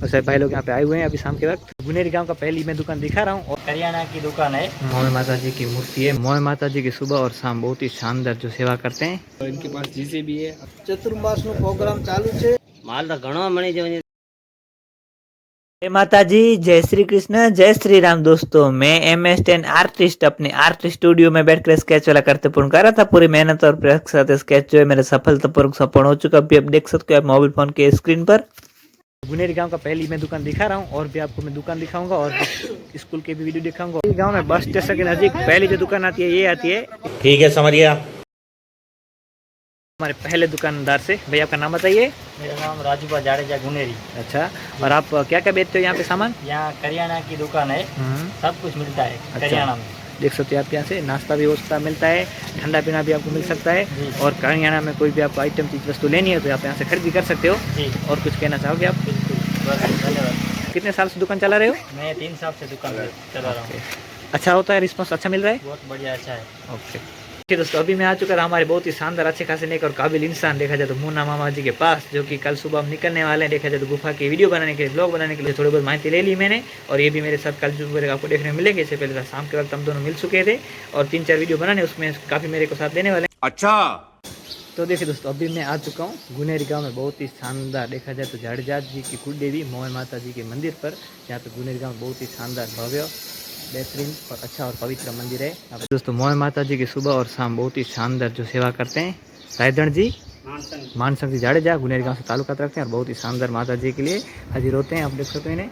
और सभी भाई लोग यहाँ पे आए हुए हैं अभी शाम के वक्त। गुनेरी गांव का पहली मैं दुकान दिखा रहा हूँ और करियाना की दुकान है। मोह माता जी की मूर्ति है। मोह माता जी की सुबह और शाम बहुत ही शानदार जो सेवा करते हैं। और इनके पास जीसे भी है। चतुर्मास नो प्रोग्राम चालू है। माल तो घणो मणी जवनी। जय माता जी, जय श्री कृष्ण, जय श्री राम। दोस्तों मैं MS10 आर्टिस्ट अपने आर्ट स्टूडियो में बैठकर स्केच वाला करते पूर्ण कर रहा था। पूरी मेहनत और प्रयास के साथ स्केच जो है मेरा सफलतापूर्वक संपूर्ण हो चुका। अभी आप देख सकते हो आप मोबाइल फोन के स्क्रीन पर। गुनेरी गांव का पहली मैं दुकान दिखा रहा हूँ और भी आपको मैं दुकान दिखाऊंगा और स्कूल के भी वीडियो दिखाऊंगा। गांव में बस स्टेशन के नजदीक पहली जो दुकान आती है ये आती है। ठीक है, समझिए आप। हमारे पहले दुकानदार से भैया आपका नाम बताइए। मेरा नाम राजूबा जाडेजा गुनेरी। अच्छा, और आप क्या क्या बेचते हो यहाँ पे सामान? यहाँ करियाना की दुकान है, सब कुछ मिलता है करियाना में। देख सकते हैं आप यहाँ से नाश्ता भी होता मिलता है, ठंडा पीना भी आपको मिल सकता है। और करियाना में कोई भी आपको आइटम चीज वस्तु लेनी है तो आप यहाँ से खरीदी कर सकते हो। जी। और कुछ कहना चाहोगे आप? धन्यवाद। कितने साल से दुकान चला रहे हो? मैं 3 साल से दुकान चला रहा हूँ। अच्छा होता है, रिस्पॉन्स अच्छा मिल रहा है? बहुत बढ़िया, अच्छा है। ओके ठीक दोस्तों, अभी मैं आ चुका था हमारे बहुत ही शानदार अच्छे खासे नेक और काबिल इंसान देखा जाए तो मुन्ना मामा जी के पास, जो कि कल सुबह हम निकलने वाले हैं। देखा जाए तो गुफा की वीडियो बनाने के लिए, ब्लॉग बनाने के लिए थोड़ी बहुत माहिती ले ली मैंने। और ये भी मेरे साथ कल जो आपको देखने में मिलेंगे। इससे पहले शाम के वक्त हम दोनों मिल चुके थे और 3-4 वीडियो बनाने, उसमें काफ़ी मेरे को साथ देने वाले। अच्छा, तो देखिए दोस्तों, अभी मैं आ चुका हूँ गुनेरी गांव में। बहुत ही शानदार देखा जाए तो जाडेजा जी की कुलदेवी मोह माता जी के मंदिर पर, जहाँ पे गुनेरी गांव बहुत ही शानदार भव्य बेहतरीन और अच्छा और पवित्र मंदिर है। दोस्तों मोह माता जी की सुबह और शाम बहुत ही शानदार जो सेवा करते हैं रायधन जी मानसंग जी जाडेजा गुनेरी गांव से ताल्लुकात रखते हैं और बहुत ही शानदार माता जी के लिए हाजिर होते हैं। आप देख सकते हैं इन्हें।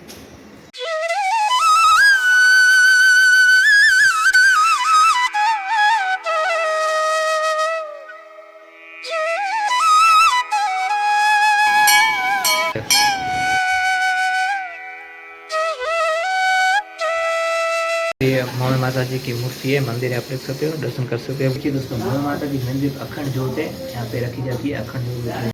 ये मोह माता जी की मूर्ति है, मंदिर है, आप देख सकते हो, दर्शन कर सकते हो। देखिए दोस्तों, मोह माता जी मंदिर अखंड ज्योत है, यहाँ पे रखी जाती है अखंड ज्योत।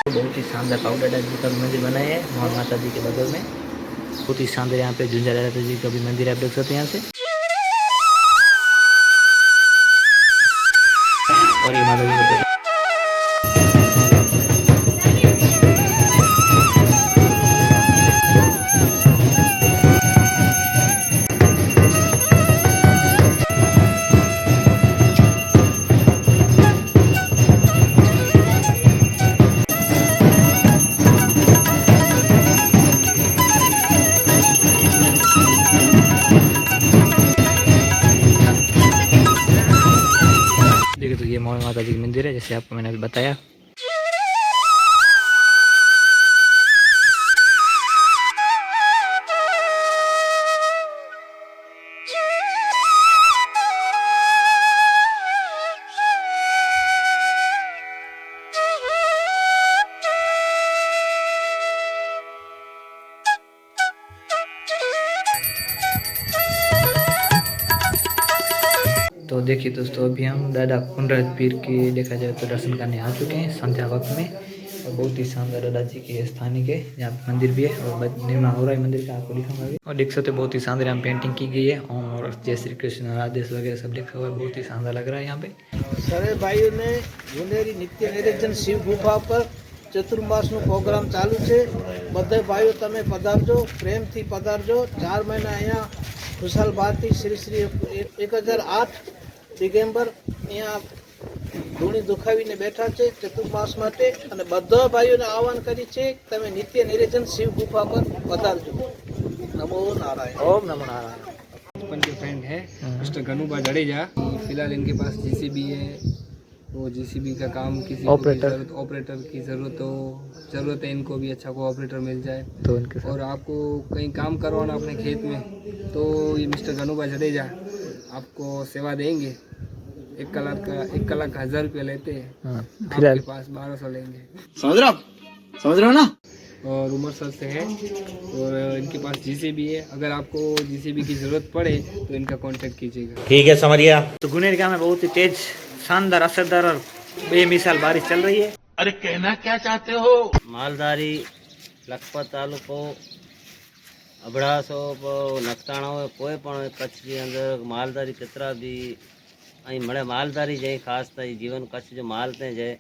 बहुत ही शानदार पाउडर डाल जी का भी मंदिर बनाया है मोह माता जी के बगल में। बहुत ही शानदार यहाँ पे झुंझा दादा जी का भी मंदिर है, आप देख सकते हैं यहाँ से। और ये माता जी का देखिए तो ये मोह माता जी का मंदिर है, जैसे आपको मैंने अभी बताया। तो देखिए दोस्तों, अभी हम दादा कुंडराज पीर के देखा जाए तो दर्शन करने आ चुके हैं संध्या वक्त में। और बहुत ही शानदार दादा जी के स्थानिक है, यहाँ पे मंदिर भी है और निर्माण हो रहा है मंदिर का, आपको दिखाऊंगा अभी। और देख सकते हो बहुत ही शानदार यहाँ पेंटिंग की गई है, ओम और जय श्री कृष्ण आदेश वगैरह सब लिखा हुआ है। बहुत ही शानदार लग रहा है यहाँ पे। सारे भाइयों ने गुनेरी नित्य निरंजन शिव गुफा पर चतुर्मास नो प्रोग्राम चालू है। बधाई भाइयों तमे पधारजो, प्रेम थी पधारजो। 4 महीना अँ खुशाल भारती श्री 1008 દિગંબર અહીંયા ધૂણી દુખાવીને બેઠા છે ચતુર્માસ માટે અને બધા ભાઈઓને આહવાન કરી છે તમે નિત્ય નિરંજન शिव गुफा पर पधारજો। नमो नारायण। ओम नमो नारायण। बचपन के फ्रेंड है मिस्टर गनूबा जडेजा। फिलहाल इनके पास जीसीबी है, वो जीसीबी का काम किसी ऑपरेटर की ज़रूरत है, इनको भी अच्छा को ऑपरेटर मिल जाए तो इनके और आपको कहीं काम करवाना अपने खेत में तो ये मिस्टर गनूबा जडेजा आपको सेवा देंगे। एक कलाक का 1000 रुपया लेते हैं, आपके पास 1200 लेंगे। समझ रहे हो ना। और उमर सर से है और इनके पास जीसीबी है, अगर आपको जीसीबी की ज़रूरत पड़े तो इनका कांटेक्ट कीजिएगा। ठीक है, समझिए आप। तो गुनेरी गांव में बहुत ही तेज शानदार असरदार और बेमिसाल बारिश चल रही है। अरे कहना क्या चाहते हो? मालधारी लखपत तालुको અબડાસો નખતાણા હોય કોઈ પણ કચ્છની અંદર માલધારી કચરા બી અહીં મળે માલધારી જાય ખાસ થાય જીવન કચ્છ જો માલ તે જાય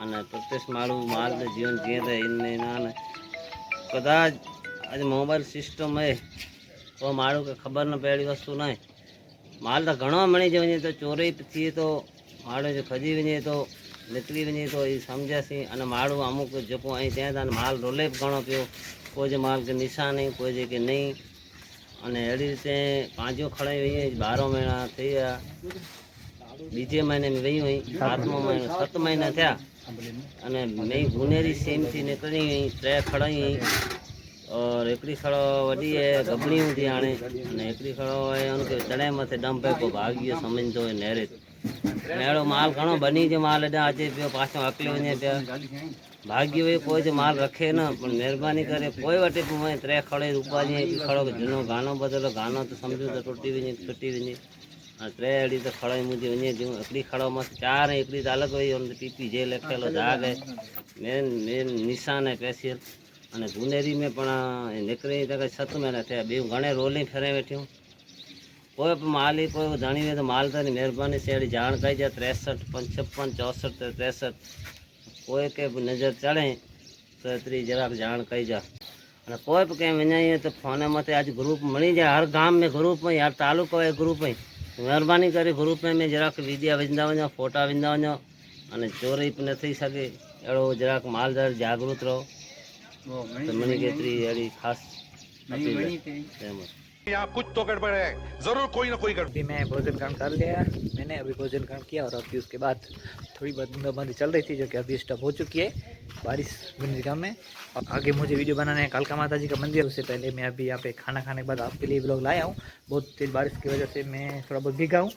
અને પ્રત્યેક માળું માલ તે જીવન જીએ તે એને કદાચ આજે મોબાઈલ સિસ્ટમ હે તો મારું કે ખબર ન પડેલી વસ્તુ નહીં માલ તો ઘણો મળી જાય તો ચોરી થઈએ તો માળો જો ખજી વञे તો નીકળી વञे તો એ સમજ્યાસી અને માળું અમુક જેको અહીં ત્યાં તાન માલ રોલે ઘણો पियो કોઈ જે માલ કે નિશાન નહીં કોઈ જે કે નહીં અને એવી રીતે પાંજો ખડાઈ વही 12 મહિના થઈ ગયા બીજે મહિને મેં વही हुई 7મો મહિનો 7 મહિના થયા અને મેં ગુનેરી સીમથી નીકળી हुई 3 ખડાઈ और एकड़ी खड़ो वडी है गबड़ी थी आने अने एकड़ी खड़ो है उनके चढ़े मथे डंपे को भाग्य समझो है नहरे मेड़ो माल घणो बनी जो माल एडा अचे पियो पाछो अकले वने पिया भाग्य वे कोई जो माल रखे ना पण मेहरबानी करे कोई वटे मैं 3 खड़े रूपा जी एक खड़ो के जनो गानो बदलो गानो तो समझो तो टूटी वने आ 3 अड़ी तो खड़ाई मुझे वने जो एकड़ी खड़ो मत 4 एकड़ी अलग हुई और पीपी जे लखेलो जाग है मेन निशान है पेशियल અને ગુનેરી મેં પણ નીકળી તો 7 મહિના થયા બે ઘણે રોલી ફેરે બેઠ્યું કોઈ પણ માલી કોઈ જાણી હોય તો માલધારી મહેરબાની શેડી જાણ કરી જાય 63 55 64 63 કોઈ કે નજર ચડે તો એટલી જરાક જાણ કરી जा અને કોઈ પણ કંઈ વञाई તો ફોને મતે આજ ગ્રુપ મળી જાય हर गाम में ग्रुप में यार तालुको है ग्रुप में મહેરબાની કરી ગ્રુપ में જરાક વિડિયા વિંदा वञो फोटा विंदा वञो અને ચોરી પણ ન થઈ શકે એડો જરાક માલધાર જાગૃત રહો तो मनी केतरी यारी खास यहाँ कुछ तो गड़बड़ है, जरूर कोई ना कोई गड़बड़। अभी मैं भोजन ग्रहण कर लिया मैंने अभी भोजन ग्रहण किया और अभी उसके बाद थोड़ी बहुत बूंदाबांदी चल रही थी जो कि अभी स्टॉप हो चुकी है बारिश गांव में। और आगे मुझे वीडियो बनाना है कालका माता जी का मंदिर उससे पहले मैं अभी यहाँ पे खाना खाने के बाद आपके लिए ब्लॉग लाया हूँ। बहुत तेज़ बारिश की वजह से मैं थोड़ा बहुत भीगा हूँ